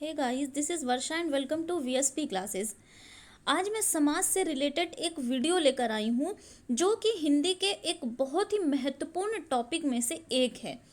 Hey guys, this is Varsha and welcome to VSP classes. आज मैं समाज से रिलेटेड एक वीडियो लेकर आई हूँ जो कि हिंदी के एक बहुत ही महत्वपूर्ण टॉपिक में से एक है।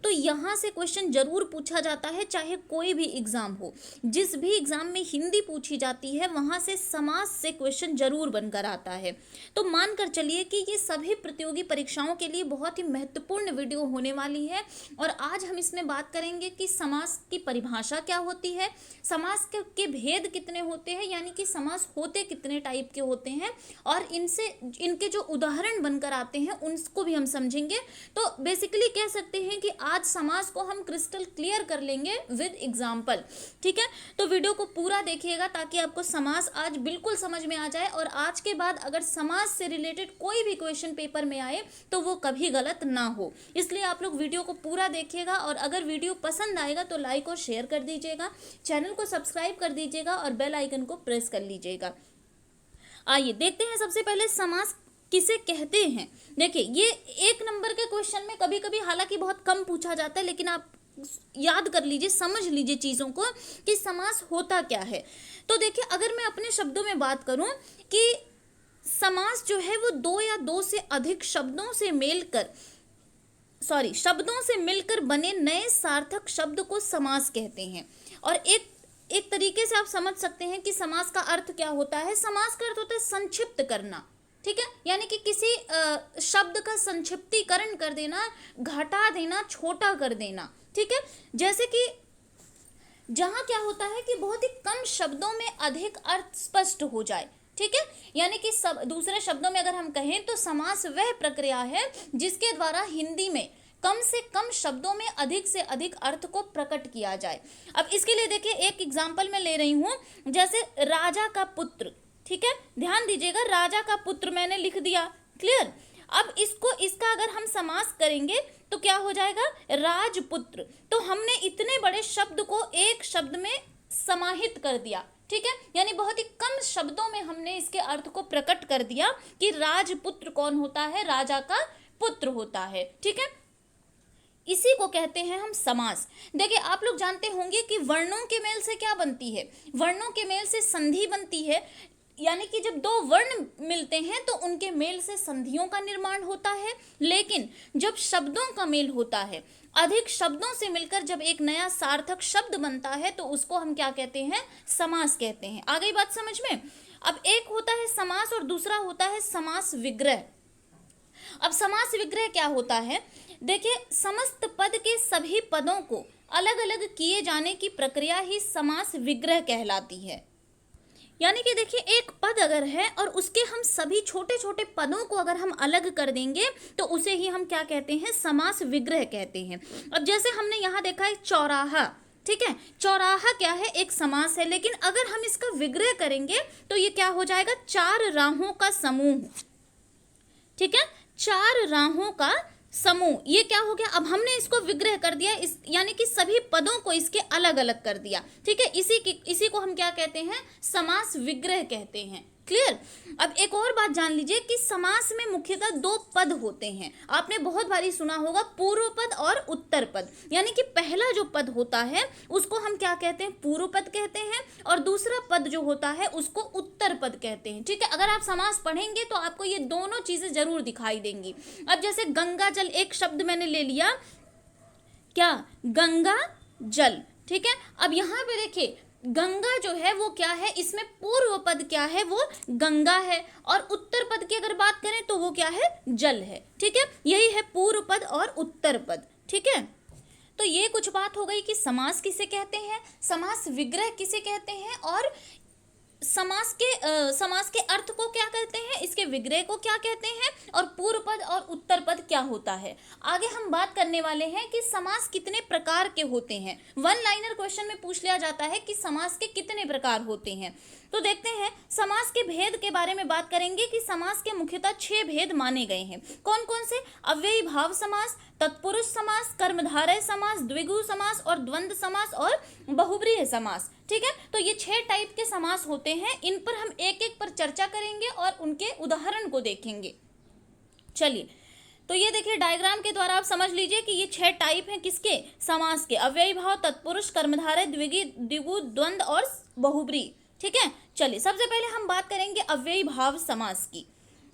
तो यहाँ से क्वेश्चन जरूर पूछा जाता है, चाहे कोई भी एग्ज़ाम हो। जिस भी एग्ज़ाम में हिंदी पूछी जाती है वहाँ से समाज से क्वेश्चन जरूर बनकर आता है। तो मानकर चलिए कि ये सभी प्रतियोगी परीक्षाओं के लिए बहुत ही महत्वपूर्ण वीडियो होने वाली है। और आज हम इसमें बात करेंगे कि समाज की परिभाषा क्या होती है, समाज के भेद कितने होते हैं, यानी कि समाज होते कितने टाइप के होते हैं, और इनके जो उदाहरण बनकर आते हैं उनको भी हम समझेंगे। तो बेसिकली कह सकते हैं कि आज समाज को हम क्रिस्टल क्लियर कर लेंगे विद एग्जाम्पल। ठीक है, तो वीडियो को पूरा देखिएगा ताकि आपको समाज आज बिल्कुल समझ में आ जाए, और आज के बाद अगर समाज से रिलेटेड कोई भी क्वेश्चन पेपर में आए तो वो कभी गलत ना हो। इसलिए आप लोग वीडियो को पूरा देखिएगा, और अगर वीडियो पसंद आएगा तो लाइक और शेयर कर दीजिएगा, चैनल को सब्सक्राइब कर दीजिएगा और बेल आइकन को प्रेस कर लीजिएगा। आइए देखते हैं सबसे पहले समास किसे कहते हैं। देखिए, ये एक नंबर के क्वेश्चन में कभी कभी हालांकि बहुत कम पूछा जाता है, लेकिन आप याद कर लीजिए, समझ लीजिए चीज़ों को कि समास होता क्या है। तो देखिए, अगर मैं अपने शब्दों में बात करूं कि समास जो है वो दो या दो से अधिक शब्दों से मिलकर बने नए सार्थक शब्द को समास कहते हैं। और एक तरीके से आप समझ सकते हैं कि समास का अर्थ क्या होता है। समास का अर्थ होता है संक्षिप्त करना। ठीक है, यानी कि किसी शब्द का संक्षिप्तीकरण कर देना, घटा देना, छोटा कर देना। ठीक है, जैसे कि जहां क्या होता है कि बहुत ही कम शब्दों में अधिक अर्थ स्पष्ट हो जाए। ठीक है, यानी कि सब दूसरे शब्दों में अगर हम कहें तो समास वह प्रक्रिया है जिसके द्वारा हिंदी में कम से कम शब्दों में अधिक से अधिक अर्थ को प्रकट किया जाए। अब इसके लिए देखिए, एक एग्जाम्पल मैं ले रही हूं, जैसे राजा का पुत्र। ठीक है, ध्यान दीजिएगा, राजा का पुत्र मैंने लिख दिया, क्लियर। अब इसका अगर हम समास करेंगे तो क्या हो जाएगा, राजपुत्र। तो हमने इतने बड़े शब्द को एक शब्द में समाहित कर दिया। ठीक है, यानी बहुत ही कम शब्दों में हमने इसके अर्थ को प्रकट कर दिया कि राजपुत्र कौन होता है, राजा का पुत्र होता है। ठीक है, इसी को कहते हैं हम समास। देखिए, आप लोग जानते होंगे कि वर्णों के मेल से क्या बनती है, वर्णों के मेल से संधि बनती है। यानी कि जब दो वर्ण मिलते हैं तो उनके मेल से संधियों का निर्माण होता है। लेकिन जब शब्दों का मेल होता है, अधिक शब्दों से मिलकर जब एक नया सार्थक शब्द बनता है तो उसको हम क्या कहते हैं, समास कहते हैं। आ गई बात समझ में। अब एक होता है समास और दूसरा होता है समास विग्रह। अब समास विग्रह क्या होता है, देखिए, समस्त पद के सभी पदों को अलग अलग किए जाने की प्रक्रिया ही समास विग्रह कहलाती है। यानी कि देखिए, एक पद अगर है और उसके हम सभी छोटे छोटे पदों को अगर हम अलग कर देंगे तो उसे ही हम क्या कहते हैं, समास विग्रह कहते हैं। अब जैसे हमने यहाँ देखा है चौराहा। ठीक है, चौराहा क्या है, एक समास है, लेकिन अगर हम इसका विग्रह करेंगे तो ये क्या हो जाएगा, चार राहों का समूह। ठीक है, चार राहों का समूह, ये क्या हो गया, अब हमने इसको विग्रह कर दिया, यानी कि सभी पदों को इसके अलग अलग कर दिया। ठीक है, इसी को हम क्या कहते हैं, समास विग्रह कहते हैं। क्लियर। अब एक और बात जान लीजिए कि समास में मुख्यतः दो पद होते हैं। आपने बहुत बारी सुना होगा, पूर्व पद और उत्तर पद। यानी कि पहला जो पद होता है उसको हम क्या कहते हैं, पूर्व पद कहते हैं, और दूसरा पद जो होता है उसको उत्तर पद कहते हैं। ठीक है, अगर आप समास पढ़ेंगे तो आपको ये दोनों चीजें जरूर दिखाई देंगी। अब जैसे गंगा जल, एक शब्द मैंने ले लिया, क्या, गंगा जल। ठीक है, अब यहाँ पे देखिए, गंगा जो है वो क्या है, इसमें पूर्व पद क्या है, वो गंगा है, और उत्तर पद की अगर बात करें तो वो क्या है, जल है। ठीक है, यही है पूर्व पद और उत्तर पद। ठीक है, तो ये कुछ बात हो गई कि समास किसे कहते हैं, समास विग्रह किसे कहते हैं, और समास के अर्थ को क्या कहते हैं, इसके विग्रह को क्या कहते हैं, और पूर्व पद और उत्तर पद क्या होता है। आगे हम बात करने वाले हैं कि समास कितने प्रकार के होते हैं। वन लाइनर क्वेश्चन में पूछ लिया जाता है कि समास के कितने प्रकार होते हैं। तो देखते हैं, समास के भेद के बारे में बात करेंगे कि समास के मुख्यतः 6 भेद माने गए हैं। कौन कौन से, अव्ययी भाव समास, तत्पुरुष समास, कर्मधारय समास, द्विगु समास और द्वंद्व समास और बहुब्रीहि समास। ठीक है, तो ये 6 टाइप के समास होते हैं। इन पर हम एक एक पर चर्चा करेंगे और उनके उदाहरण को देखेंगे। चलिए तो ये देखिए डायग्राम के द्वारा आप समझ लीजिए कि ये 6 टाइप हैं किसके, समास के, अव्ययी भाव, तत्पुरुष, कर्मधारय, द्विगु, द्विगु, द्वंद्व और बहुब्री। ठीक है, चलिए सबसे पहले हम बात करेंगे अव्ययी भाव समास की।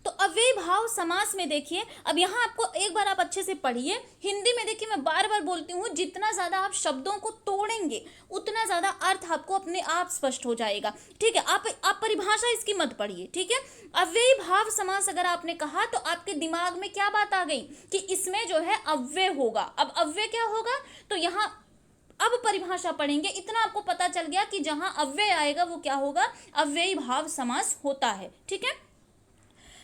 तो अव्ययी भाव समास में देखिए, अब यहाँ आपको एक बार आप अच्छे से पढ़िए, हिंदी में देखिए मैं बार बार बोलती हूँ, जितना ज़्यादा आप शब्दों को तोड़ेंगे उतना ज़्यादा अर्थ आपको अपने आप स्पष्ट हो जाएगा। ठीक है, आप परिभाषा इसकी मत पढ़िए। ठीक है, अव्ययी भाव समास अगर आपने कहा तो आपके दिमाग में क्या बात आ गई कि इसमें जो है अव्यय होगा। अब अव्यय क्या होगा, तो यहाँ अब परिभाषा पढ़ेंगे, इतना आपको पता चल गया कि जहाँ अव्यय आएगा वो क्या होगा, अव्ययी भाव समास होता है। ठीक है,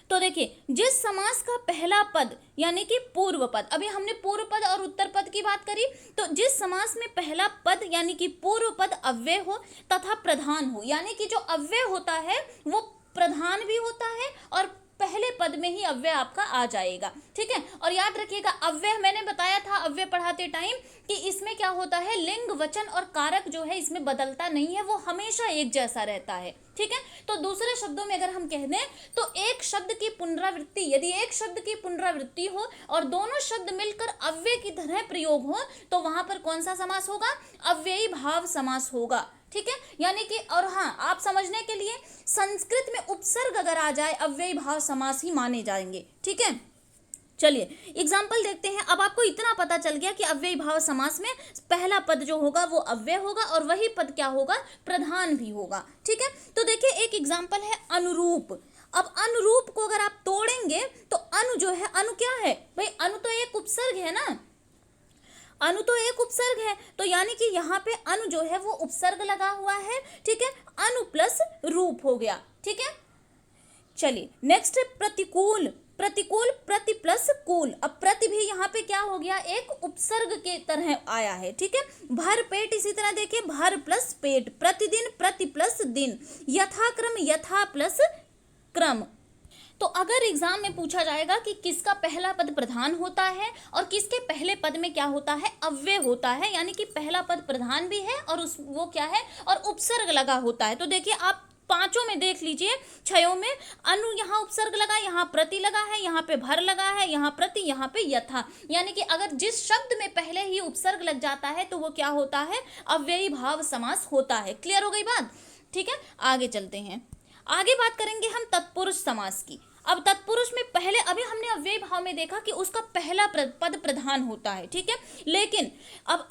तो देखिए जिस समास का पहला पद यानी कि पूर्व पद, अभी हमने पूर्व पद और उत्तर पद की बात करी, तो जिस समास में पहला पद यानी कि पूर्व पद अव्यय हो तथा प्रधान हो, यानी कि जो अव्यय होता है वो प्रधान भी होता है और पहले पद में ही अव्यय आपका आ जाएगा। ठीक है, और याद रखिएगा अव्यय मैंने बताया था अव्यय पढ़ाते टाइम कि इसमें क्या होता है, लिंग, वचन और कारक जो है इसमें बदलता नहीं है, वो हमेशा एक जैसा रहता है। ठीक है, तो दूसरे शब्दों में अगर हम कह दें तो एक शब्द की पुनरावृत्ति, यदि एक शब्द की पुनरावृत्ति हो और दोनों शब्द मिलकर अव्यय की तरह प्रयोग हो तो वहां पर कौन सा समास होगा, अव्ययी भाव समास होगा। ठीक है, यानी कि, और हाँ आप समझने के लिए संस्कृत में उपसर्ग अगर आ जाए अव्ययी भाव समास ही माने जाएंगे। ठीक है, चलिए एग्जाम्पल देखते हैं। अब आपको इतना पता चल गया कि अव्ययी भाव समास में पहला पद जो होगा वो अव्यय होगा और वही पद क्या होगा, प्रधान भी होगा। ठीक है, तो देखिए एक एग्जाम्पल है अनुरूप। अब अनुरूप को अगर आप तोड़ेंगे तो अनु जो है, अनु क्या है भाई, अनु तो एक उपसर्ग है ना, अनु तो एक उपसर्ग है, तो यानी कि यहाँ पे अनु जो है वो उपसर्ग लगा हुआ है। ठीक है, अनु प्लस रूप हो गया। ठीक है, चलिए नेक्स्ट है प्रतिकूल। प्रतिकूल प्रति प्लस कूल, अब प्रति भी यहाँ पे क्या हो गया, एक उपसर्ग के तरह आया है। ठीक है, भर पेट इसी तरह देखिए, भर प्लस पेट, प्रतिदिन प्रति प्लस दिन, यथाक्रम यथा प्लस क्रम। तो अगर एग्जाम में पूछा जाएगा कि किसका पहला पद प्रधान होता है और किसके पहले पद में क्या होता है, अव्यय होता है, यानी कि पहला पद प्रधान भी है और वो क्या है, और उपसर्ग लगा होता है। तो देखिए आप पांचों में देख लीजिए, छयों में अनु यहाँ उपसर्ग लगा, यहाँ प्रति लगा है, यहाँ पे भर लगा है, यहाँ प्रति, यहाँ पे यथा, यानी कि अगर जिस शब्द में पहले ही उपसर्ग लग जाता है तो वो क्या होता है, अव्ययी भाव समास होता है। क्लियर हो गई बात। ठीक है, आगे चलते हैं, आगे बात करेंगे हम तत्पुरुष समास की। अब तत्पुरुष में पहले, अभी हमने अव्ययी भाव में देखा कि उसका पहला पद प्रधान होता है। ठीक है, लेकिन अब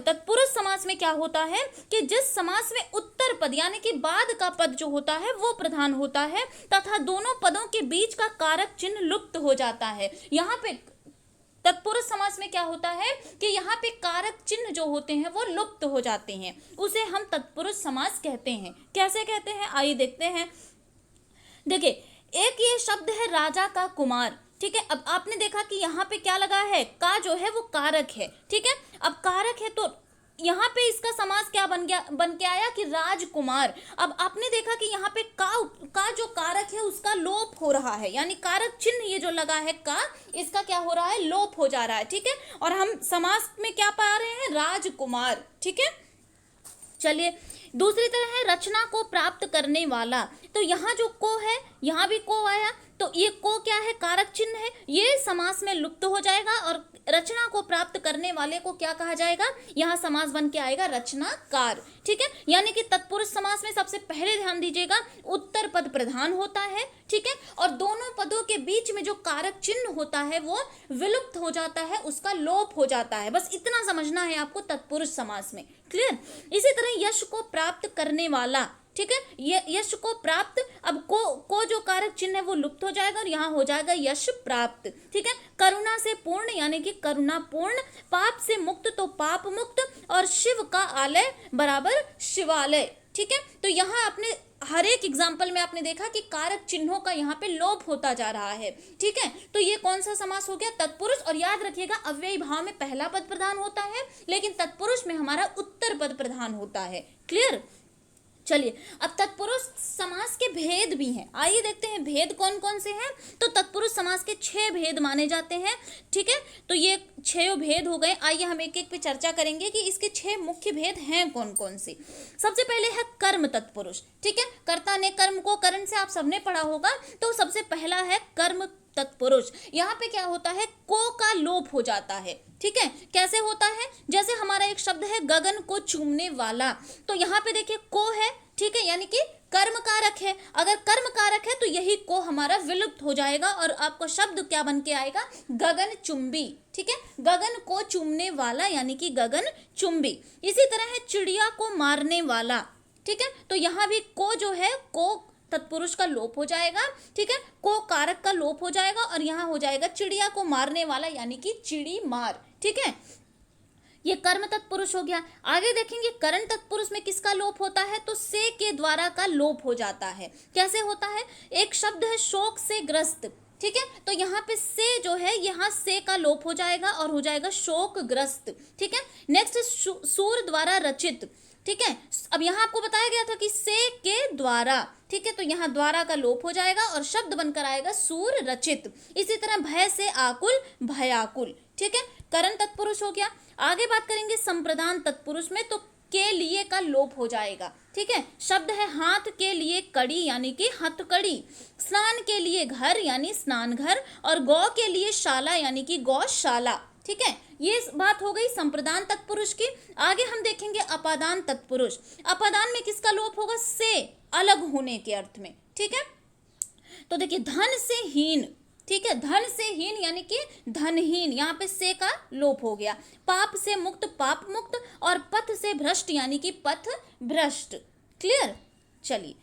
तत्पुरुष समास में क्या होता है कि जिस समास में उत्तर पद यानी कि बाद का पद जो होता है वो प्रधान होता है तथा दोनों पदों के बीच का कारक चिन्ह लुप्त हो जाता है। यहाँ पे तत्पुरुष समास में क्या होता है कि यहाँ पे कारक चिन्ह जो होते हैं वो लुप्त हो जाते हैं, उसे हम तत्पुरुष समास कहते हैं। कैसे कहते हैं, आइए देखते हैं। देखिए एक ये शब्द है राजा का कुमार। ठीक है, अब आपने देखा कि यहाँ पे क्या लगा है, का जो है वो कारक है। ठीक है, अब कारक है तो यहाँ पे इसका समास क्या बन के आया कि राजकुमार। अब आपने देखा कि यहाँ पे का जो कारक है उसका लोप हो रहा है, यानी कारक चिन्ह ये जो लगा है का, इसका क्या हो रहा है, लोप हो जा रहा है। ठीक है, और हम समास में क्या पा रहे हैं, राजकुमार। ठीक है, चलिए दूसरी तरह है रचना को प्राप्त करने वाला। तो यहाँ जो को है, यहाँ भी को आया, तो ये को क्या है, कारक चिन्ह है, ये समास में लुप्त हो जाएगा और रचना को प्राप्त करने वाले को क्या कहा जाएगा, यहाँ समास बन के आएगा रचनाकार। ठीक है, यानी कि तत्पुरुष समास में सबसे पहले ध्यान दीजिएगा उत्तर पद प्रधान होता है। ठीक है, और दोनों पदों के बीच में जो कारक चिन्ह होता है वो विलुप्त हो जाता है, उसका लोप हो जाता है। बस इतना समझना है आपको तत्पुरुष समास में। क्लियर। इसी तरह यश को प्राप्त करने वाला। ठीक है, ये यश को प्राप्त, अब को जो कारक चिन्ह है वो लुप्त हो जाएगा और यहाँ हो जाएगा यश प्राप्त। ठीक है, करुणा से पूर्ण यानी कि करुणा पूर्ण, पाप से मुक्त तो पाप मुक्त, और शिव का आलय बराबर शिवालय। ठीक है, तो यहाँ आपने हर एक एग्जाम्पल में आपने देखा कि कारक चिन्हों का यहाँ पे लोप होता जा रहा है। ठीक है, तो ये कौन सा समास हो गया, तत्पुरुष। और याद रखिएगा अव्ययी भाव में पहला पद प्रधान होता है, लेकिन तत्पुरुष में हमारा उत्तर पद प्रधान होता है। क्लियर। चलिए अब तत्पुरुष समास के भेद भी हैं, आइए देखते हैं भेद कौन कौन से हैं। तो तत्पुरुष समास के 6 भेद माने जाते हैं। ठीक है, तो ये 6 भेद हो गए। आइए हम एक एक पे चर्चा करेंगे कि इसके 6 मुख्य भेद हैं कौन कौन से। सबसे पहले है कर्म तत्पुरुष। ठीक है, कर्ता ने कर्म को, करण से आप सबने पढ़ा होगा, तो सबसे पहला है कर्म तत्पुरुष। यहाँ पे क्या होता है, को का लोप हो जाता है। ठीक है, कैसे होता है, जैसे हमारा एक शब्द है गगन को चूमने वाला, तो यहाँ पे देखिए को है, ठीक है, यानी कि कर्म कारक है। अगर कर्म कारक है तो यही को हमारा विलुप्त हो जाएगा और आपको शब्द क्या बन के आएगा, गगन चुंबी। ठीक है, गगन को चूमने वाला यानी कि गगन चुंबी। इसी तरह है चिड़िया को मारने वाला। ठीक है, तो यहाँ भी को जो है, को तत्पुरुष का लोप हो जाएगा। ठीक है, को कारक का लोप हो जाएगा और यहाँ हो जाएगा चिड़िया को मारने वाला यानी कि चिड़ी मार। ठीक है, ये कर्म तत्पुरुष हो गया। आगे देखेंगे करण तत्पुरुष में किसका लोप होता है, तो से के द्वारा का लोप हो जाता है। कैसे होता है, एक शब्द है शोक से ग्रस्त। ठीक है, तो यहाँ पे से जो है, यहाँ से का लोप हो जाएगा और हो जाएगा शोक ग्रस्त। ठीक है, नेक्स्ट सूर द्वारा रचित। ठीक है, अब यहाँ आपको बताया गया था कि से के द्वारा। ठीक है, तो यहाँ द्वारा का लोप हो जाएगा और शब्द बनकर आएगा सूर रचित। इसी तरह भय से आकुल, भयाकुल। ठीक है, करण तत्पुरुष हो गया। आगे बात करेंगे संप्रदान तत्पुरुष में, तो के लिए का लोप हो जाएगा। ठीक है, शब्द है हाथ के लिए कड़ी यानी कि हथकड़ी, स्नान के लिए घर यानी स्नान घर, और गौ के लिए शाला यानी कि गौशाला। ठीक है, ये बात हो गई संप्रदान तत्पुरुष की। आगे हम देखेंगे अपादान तत्पुरुष। अपादान में किसका लोप होगा, से अलग होने के अर्थ में। ठीक है, तो देखिए धन से हीन। ठीक है, धन से हीन यानी कि धनहीन, यहाँ पे से का लोप हो गया। पाप से मुक्त, पाप मुक्त, और पथ से भ्रष्ट यानी कि पथ भ्रष्ट। क्लियर, चलिए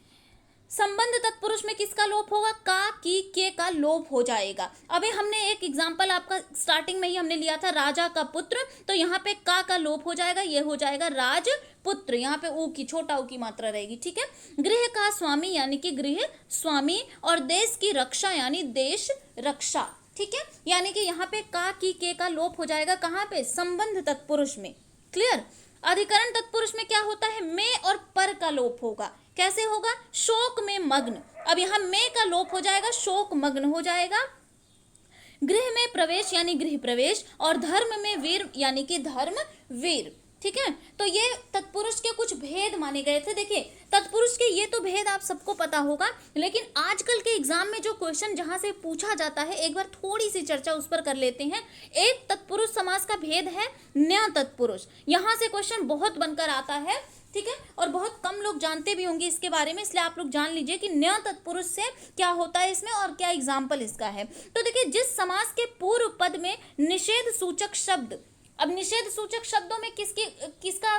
संबंध तत्पुरुष में किसका लोप होगा, का की के का लोप हो जाएगा। अभी हमने एक एग्जांपल आपका स्टार्टिंग में ही हमने लिया था, राजा का पुत्र, तो यहाँ पे का लोप हो जाएगा, ये हो जाएगा राजपुत्र। यहाँ पे ऊ की, छोटा ऊ की मात्रा रहेगी। ठीक है, गृह का स्वामी यानी कि गृह स्वामी, और देश की रक्षा यानी देश रक्षा। ठीक है, यानी कि यहाँ पे का की के का लोप हो जाएगा, कहाँ पे, संबंध तत्पुरुष में। क्लियर, अधिकरण तत्पुरुष में क्या होता है, में और पर का लोप होगा। कैसे होगा, शोक में मग्न। अब यहाँ में का लोप हो जाएगा, शोक मग्न हो जाएगा। गृह में प्रवेश यानी गृह प्रवेश, और धर्म में वीर यानी कि धर्म वीर। ठीक है, तो ये तत्पुरुष के कुछ भेद माने गए थे। देखिए तत्पुरुष के ये तो भेद आप सबको पता होगा, लेकिन आजकल के एग्जाम में जो क्वेश्चन जहां से पूछा जाता है, एक बार थोड़ी सी चर्चा उस पर कर लेते हैं। एक तत्पुरुष समास का भेद है न्य तत्पुरुष, यहां से क्वेश्चन बहुत बनकर आता है। ठीक है, और बहुत कम लोग जानते भी होंगे इसके बारे में, इसलिए आप लोग जान लीजिए कि न्य तत्पुरुष से क्या होता है इसमें और क्या एग्जाम्पल इसका है। तो देखिए जिस समास के पूर्व पद में निषेध सूचक शब्द, अब निषेध सूचक शब्दों में किसका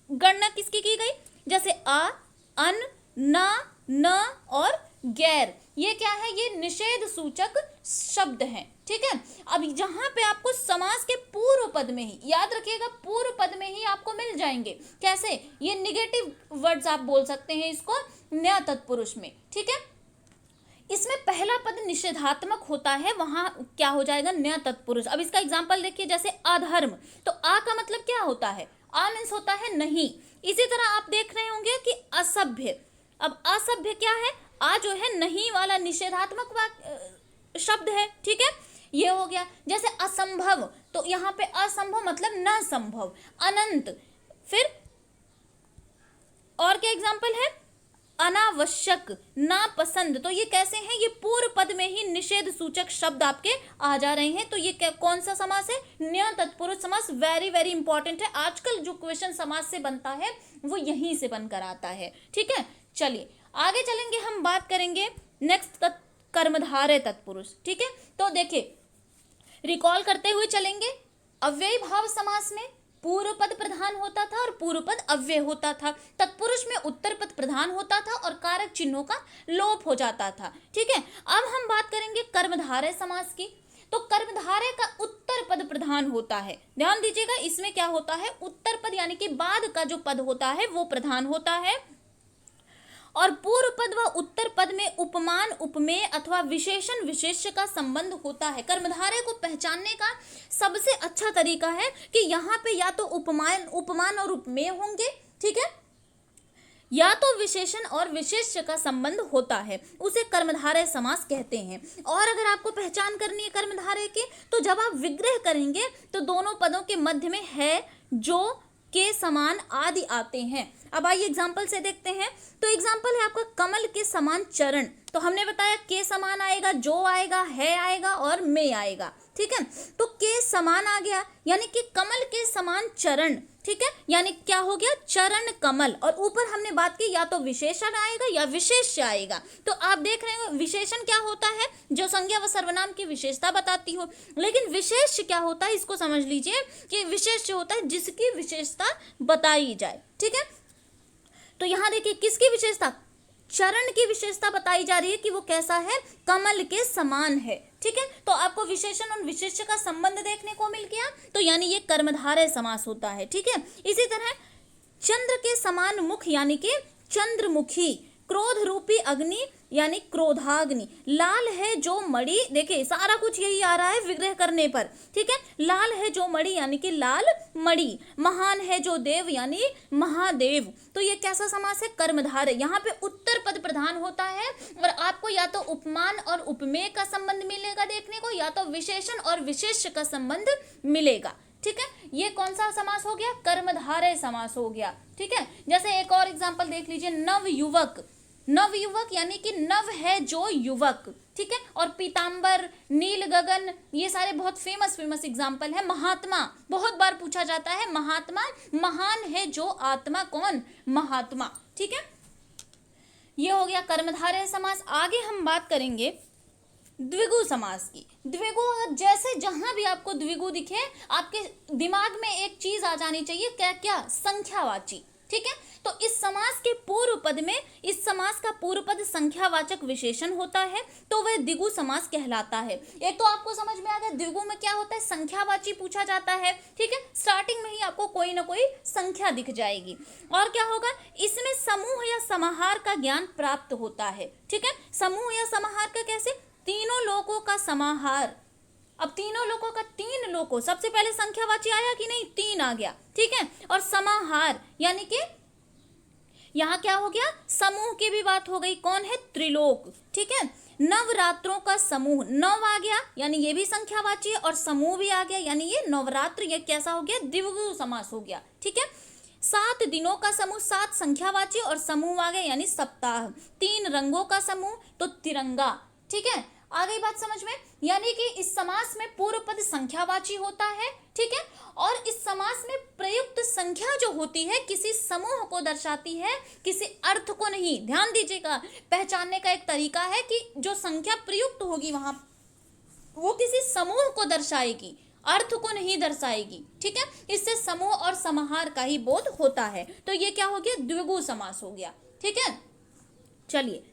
गणना किसकी की गई, जैसे अ, अन, न, न और गैर, ये क्या है, ये निषेध सूचक शब्द हैं। ठीक है, अब जहां पे आपको समास के पूर्व पद में ही, याद रखिएगा पूर्व पद में ही आपको मिल जाएंगे। कैसे, ये निगेटिव वर्ड्स आप बोल सकते हैं इसको न्य तत्पुरुष में। ठीक है, इसमें पहला पद निषेधात्मक होता है, वहां क्या हो जाएगा, न्य तत्पुरुष। अब इसका एग्जांपल देखिए, जैसे अधर्म, तो आ का मतलब क्या होता है, आ मीन्स होता है नहीं। इसी तरह आप देख रहे होंगे कि असभ्य, अब असभ्य क्या है, आ जो है नहीं वाला निषेधात्मक शब्द है। ठीक है, ये हो गया। जैसे असंभव, तो यहाँ पे असंभव मतलब न संभव। अनंत, फिर और क्या एग्जांपल है, अनावश्यक, नापसंद, तो ये कैसे हैं, ये पूर्व पद में ही निषेध सूचक शब्द आपके आ जा रहे हैं। तो ये कौन सा समास है, न्य तत्पुरुष समास। वेरी वेरी इंपॉर्टेंट है, आजकल जो क्वेश्चन समास से बनता है वो यहीं से बनकर आता है। ठीक है, चलिए आगे चलेंगे, हम बात करेंगे नेक्स्ट कर्मधारय तत्पुरुष। ठीक है, तो देखिए रिकॉल करते हुए चलेंगे, अव्ययी भाव समास में पूर्व पद प्रधान होता था और पूर्व पद अव्यय होता था। तत्पुरुष में उत्तर पद प्रधान होता था और कारक चिन्हों का लोप हो जाता था। ठीक है, अब हम बात करेंगे कर्मधारय समास की। तो कर्मधारय का उत्तर पद प्रधान होता है, ध्यान दीजिएगा, इसमें क्या होता है, उत्तर पद यानी कि बाद का जो पद होता है वो प्रधान होता है, और पूर्व पद व उत्तर पद में उपमान, उपमेय अथवा विशेषण विशेष्य का संबंध होता है। कर्मधारय को पहचानने का सबसे अच्छा तरीका है कि यहाँ पे या तो उपमान और उपमेय होंगे, ठीक है, या तो विशेषण और विशेष्य का संबंध होता है, उसे कर्मधारय समास कहते हैं। और अगर आपको पहचान करनी है कर्मधारय की, तो जब आप विग्रह करेंगे तो दोनों पदों के मध्य में है, जो, के समान आदि आते हैं। अब आइए एग्जाम्पल से देखते हैं। तो एग्जाम्पल है आपका कमल के समान चरण। तो हमने बताया के समान आएगा, जो आएगा, है आएगा और में आएगा। ठीक है, तो के समान आ गया यानी कि कमल के समान चरण। ठीक है, यानी क्या हो गया, चरण कमल। और ऊपर हमने बात की या तो विशेषण आएगा या विशेष्य आएगा। तो आप देख रहे हो विशेषण क्या होता है, जो संज्ञा व सर्वनाम की विशेषता बताती हो। लेकिन विशेष्य क्या होता है, इसको समझ लीजिए कि विशेष्य होता है जिसकी विशेषता बताई जाए। ठीक है, तो यहां देखिए किसकी विशेषता, चरण की विशेषता बताई जा रही है कि वो कैसा है, कमल के समान है। ठीक है, तो आपको विशेषण और विशेष्य का संबंध देखने को मिल गया, तो यानी ये कर्मधारय समास होता है। ठीक है, इसी तरह चंद्र के समान मुख यानी कि चंद्रमुखी, क्रोध रूपी अग्नि यानी क्रोधाग्नि, लाल है जो मणि, देखिए सारा कुछ यही आ रहा है विग्रह करने पर। ठीक है, लाल है जो मणि यानी कि लाल मणि, महान है जो देव यानी महादेव। तो ये कैसा समास है, कर्मधारय। यहाँ पे उत्तर पद प्रधान होता है और आपको या तो उपमान और उपमेय का संबंध मिलेगा देखने को, या तो विशेषण और विशेष्य का संबंध मिलेगा। ठीक है, ये कौन सा समास हो गया, कर्मधारय समास हो गया। ठीक है, जैसे एक और एग्जांपल देख लीजिए, नव युवक, नव युवक यानी कि नव है जो युवक। ठीक है, और पीतांबर, नील गगन, ये सारे बहुत फेमस एग्जांपल है। महात्मा बहुत बार पूछा जाता है, महात्मा, महान है जो आत्मा, कौन, महात्मा। ठीक है, ये हो गया कर्मधारय समास। आगे हम बात करेंगे द्विगु समास की। द्विगु, जैसे जहां भी आपको द्विगु दिखे आपके दिमाग में एक चीज आ जानी चाहिए, क्या क्या, संख्यावाची। ठीक है, तो इस समास के पूर्व पद में, इस समास का पूर्व पद संख्यावाचक विशेषण होता है, तो वह द्विगु समास कहलाता है। एक तो आपको समझ में आ गया द्विगु में क्या होता है, संख्यावाची पूछा जाता है। ठीक है, स्टार्टिंग में ही आपको कोई ना कोई संख्या दिख जाएगी। और क्या होगा, इसमें समूह या समाहार का ज्ञान प्राप्त होता है। ठीक है, समूह या समाहार का कैसे, तीनों लोगों का समाहार। अब तीनों लोगों का, तीन लोगों, सबसे पहले संख्यावाची आया कि नहीं, तीन आ गया। ठीक है, और समाहार यानी कि यहां क्या हो गया, समूह की भी बात हो गई, कौन है, त्रिलोक। ठीक है, नवरात्रों का समूह, नव आ गया यानी ये भी संख्यावाची है, और समूह भी आ गया यानी ये नवरात्र, ये कैसा हो गया, द्विगु समास हो गया। ठीक है, 7 दिनों का समूह, 7 संख्यावाची और समूह आ गया यानी सप्ताह। 3 रंगों का समूह तो तिरंगा। ठीक है, आ गई बात समझ में, यानी कि इस समास में पूर्व पद संख्यावाची होता है। ठीक है, और इस समास में प्रयुक्त संख्या जो होती है किसी समूह को दर्शाती है, किसी अर्थ को नहीं। ध्यान दीजिएगा, पहचानने का एक तरीका है कि जो संख्या प्रयुक्त होगी वहां वो किसी समूह को दर्शाएगी, अर्थ को नहीं दर्शाएगी। ठीक है, इससे समूह और समाहार का ही बोध होता है। तो ये क्या हो गया, द्विगु समास हो गया। ठीक है, चलिए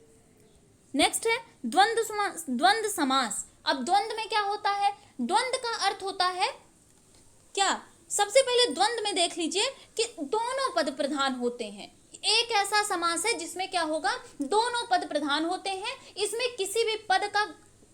नेक्स्ट है द्वंद्व समास। द्वंद्व समास, अब द्वंद्व में क्या होता है, द्वंद्व का अर्थ होता है क्या, सबसे पहले द्वंद्व में देख लीजिए कि दोनों पद प्रधान होते हैं। एक ऐसा समास है जिसमें क्या होगा, दोनों पद प्रधान होते हैं, इसमें किसी भी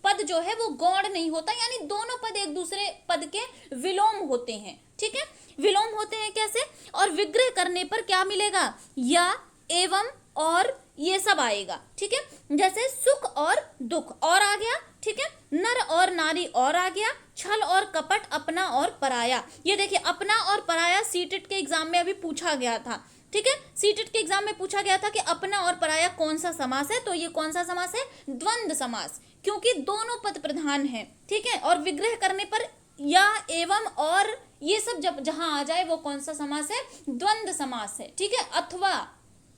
पद जो है वो गौण नहीं होता, यानी दोनों पद एक दूसरे पद के विलोम होते हैं। ठीक है, विलोम होते हैं कैसे, और विग्रह करने पर क्या मिलेगा, या, एवं, और, ये सब आएगा। ठीक है, जैसे सुख और दुख और आ गया। ठीक है, नर और नारी और आ गया, छल और कपट, अपना और पराया। ये देखिए अपना और पराया सीटेट के एग्जाम में अभी पूछा गया था। ठीक है, सीटेट के एग्जाम में पूछा गया था कि अपना और पराया कौन सा समास है, तो ये कौन सा समास है, द्वंद्व समास, क्योंकि दोनों पद प्रधान है। ठीक है, और विग्रह करने पर या, एवं, और, ये सब जब जहां आ जाए वो कौन सा समास है, द्वंद्व समास है। ठीक है, अथवा,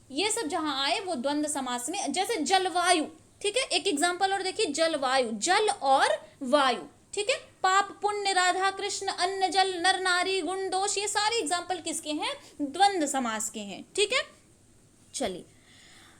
ये सब जहां आए वो द्वंद्व समास में। जैसे जलवायु, ठीक है, एक एग्जांपल और देखिए, जलवायु, जल और वायु। ठीक है, पाप पुण्य, राधा कृष्ण, अन्न जल, नर नारी, गुण दोष, ये सारे एग्जांपल किसके हैं, द्वंद्व समास के हैं। ठीक है, चलिए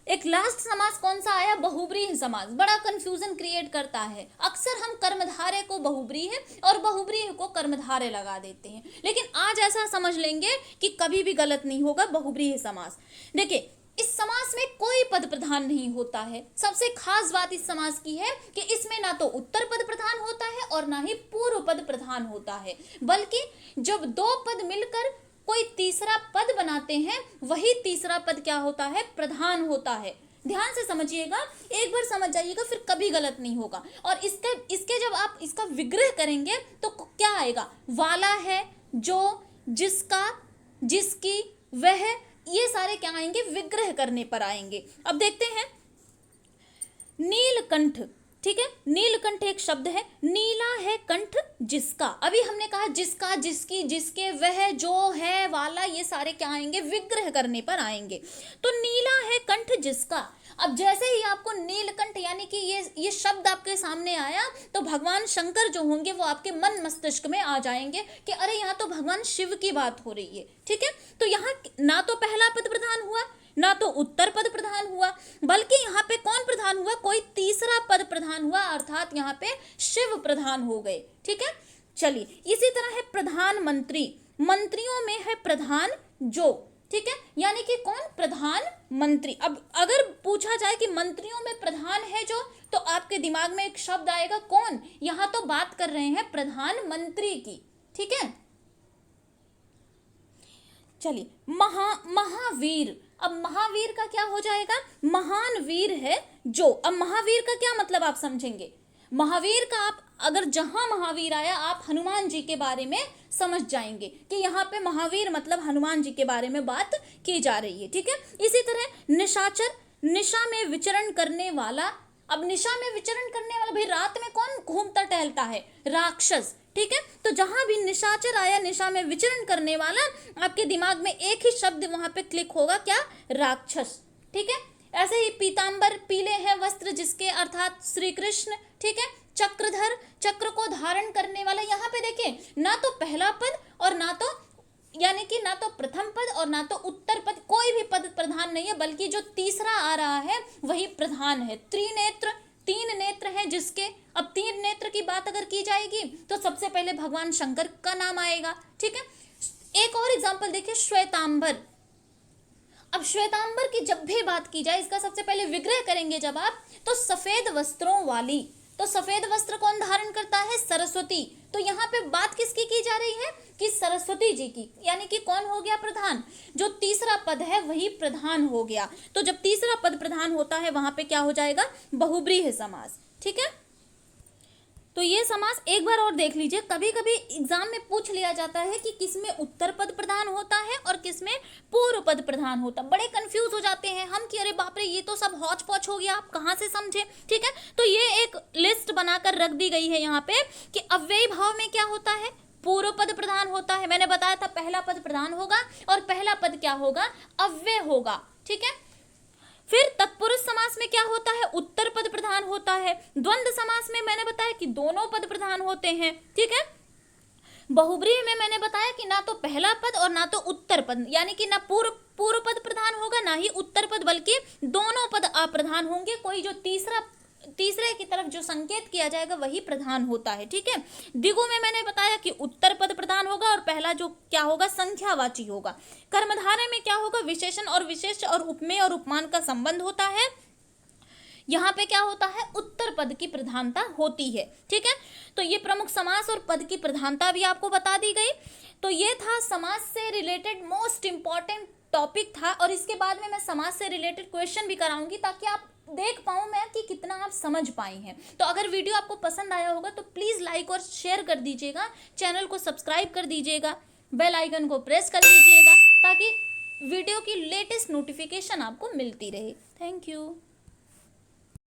एक लास्ट समास कौन सा आया, बहुब्रीहि समास। बड़ा कंफ्यूजन क्रिएट करता है, अक्सर हम कर्मधारय को बहुब्रीहि और बहुब्रीहि को कर्मधारय लगा देते हैं, लेकिन आज ऐसा समझ लेंगे कि कभी भी गलत नहीं होगा बहुब्रीहि समास। देखिए इस समास में कोई पद प्रधान नहीं होता है। सबसे खास बात इस समास की है कि इसमें ना तो उत्तर पद प्रधान होता है और ना ही पूर्व पद प्रधान होता है, बल्कि जब दो पद मिलकर कोई तीसरा पद बनाते हैं वही तीसरा पद क्या होता है, प्रधान होता है। ध्यान से समझिएगा, एक बार समझ जाइएगा फिर कभी गलत नहीं होगा। और इसके जब आप इसका विग्रह करेंगे तो क्या आएगा, वाला है, जो, जिसका, जिसकी, वह, ये सारे क्या आएंगे, विग्रह करने पर आएंगे। अब देखते हैं नीलकंठ, ठीक है, नीलकंठ एक शब्द है, नीला है कंठ जिसका, अभी हमने कहा जिसका, जिसकी, जिसके, वह, जो, है, वाला, ये सारे क्या आएंगे, विग्रह करने पर आएंगे। तो नीला है कंठ जिसका, अब जैसे ही आपको नीलकंठ यानी कि ये शब्द आपके सामने आया तो भगवान शंकर जो होंगे वो आपके मन मस्तिष्क में आ जाएंगे कि अरे यहाँ तो भगवान शिव की बात हो रही है, ठीक है। तो यहाँ ना तो पहला पद प्रधान हुआ, ना तो उत्तर पद प्रधान हुआ, बल्कि यहाँ पे कौन प्रधान हुआ, कोई तीसरा पद प्रधान हुआ, अर्थात यहाँ पे शिव प्रधान हो गए, ठीक है। चलिए, इसी तरह है प्रधानमंत्री, मंत्रियों में है प्रधान जो, ठीक है, यानी कि कौन, प्रधानमंत्री। अब अगर पूछा जाए कि मंत्रियों में प्रधान है जो, तो आपके दिमाग में एक शब्द आएगा कौन, यहां तो बात कर रहे हैं प्रधानमंत्री की, ठीक है। चलिए, महावीर, अब महावीर का क्या हो जाएगा, महान वीर है जो। अब महावीर का क्या मतलब आप समझेंगे, महावीर का आप अगर जहां महावीर आया आप हनुमान जी के बारे में समझ जाएंगे कि यहाँ पे महावीर मतलब हनुमान जी के बारे में बात की जा रही है, ठीक है। इसी तरह निशाचर, निशा में विचरण करने वाला, अब निशा में विचरण करने वाला, भाई रात में कौन घूमता टहलता है, राक्षस, ठीक है। तो जहां भी निशाचर आया, निशा में विचरण करने वाला, आपके दिमाग में एक ही शब्द वहां पे क्लिक होगा, क्या, राक्षस, ठीक है। ऐसे ही पीतांबर, पीले हैं वस्त्र जिसके, अर्थात श्री कृष्ण, ठीक है। चक्रधर, चक्र को धारण करने वाला, यहाँ पे देखिए ना तो पहला पद और ना तो यानी कि ना तो प्रथम पद और ना तो उत्तर पद, कोई भी पद प्रधान नहीं है, बल्कि जो तीसरा आ रहा है वही प्रधान है। त्रिनेत्र, तीन नेत्र हैं जिसके, अब तीन नेत्र की बात अगर की जाएगी तो सबसे पहले भगवान शंकर का नाम आएगा, ठीक है। एक और एग्जांपल देखिए, श्वेतांबर, अब श्वेतांबर की जब भी बात की जाए, इसका सबसे पहले विग्रह करेंगे जब आप, तो सफेद वस्त्रों वाली, तो सफेद वस्त्र कौन धारण करता है, सरस्वती। तो यहाँ पे बात किसकी की जा रही है, कि सरस्वती जी की, यानी कि कौन हो गया प्रधान, जो तीसरा पद है वही प्रधान हो गया। तो जब तीसरा पद प्रधान होता है वहां पे क्या हो जाएगा, बहुब्रीहि समास, ठीक है। तो ये समास एक बार और देख लीजिए, कभी कभी एग्जाम में पूछ लिया जाता है कि किसमें उत्तर पद प्रधान होता है और किसमें पूर्व पद प्रधान होता है, बड़े कंफ्यूज हो जाते हैं हम कि अरे बाप रे ये तो सब हौच पौच हो गया, आप कहाँ से समझे, ठीक है। तो ये एक लिस्ट बनाकर रख दी गई है यहाँ पे कि अव्ययी भाव में क्या होता है, पूर्व पद प्रधान होता है, मैंने बताया था पहला पद प्रधान होगा और पहला पद क्या होगा, अव्यय होगा, ठीक है। फिर तत्पुरुष समास में क्या होता है, उत्तर पद प्रधान होता है। द्वंद्व समास में मैंने बताया कि दोनों पद प्रधान होते हैं, ठीक है। बहुब्रीहि में मैंने बताया कि ना तो पहला पद और ना तो उत्तर पद, यानी कि ना पूर्व पद प्रधान होगा ना ही उत्तर पद, बल्कि दोनों पद अप्रधान होंगे, कोई जो तीसरे की तरफ जो संकेत किया जाएगा वही प्रधान होता है, ठीक है। द्विगु में मैंने बताया कि उत्तर पद प्रधान होगा और पहला जो क्या होगा, संख्यावाची होगा। कर्मधारय में क्या होगा, विशेषण और विशेष्य और उपमेय और उपमान का संबंध होता है, यहाँ पे क्या होता है, उत्तर पद की प्रधानता होती है, ठीक है। तो ये प्रमुख समास और पद की प्रधानता भी आपको बता दी गई। तो ये था समास से रिलेटेड मोस्ट इंपॉर्टेंट टॉपिक था, और इसके बाद में मैं समास से रिलेटेड क्वेश्चन भी कराऊंगी ताकि आप देख पाऊं मैं कि कितना आप समझ पाई हैं। तो अगर वीडियो आपको पसंद आया होगा तो प्लीज़ लाइक और शेयर कर दीजिएगा, चैनल को सब्सक्राइब कर दीजिएगा, बेल आइकन को प्रेस कर दीजिएगा ताकि वीडियो की लेटेस्ट नोटिफिकेशन आपको मिलती रहे। Thank you.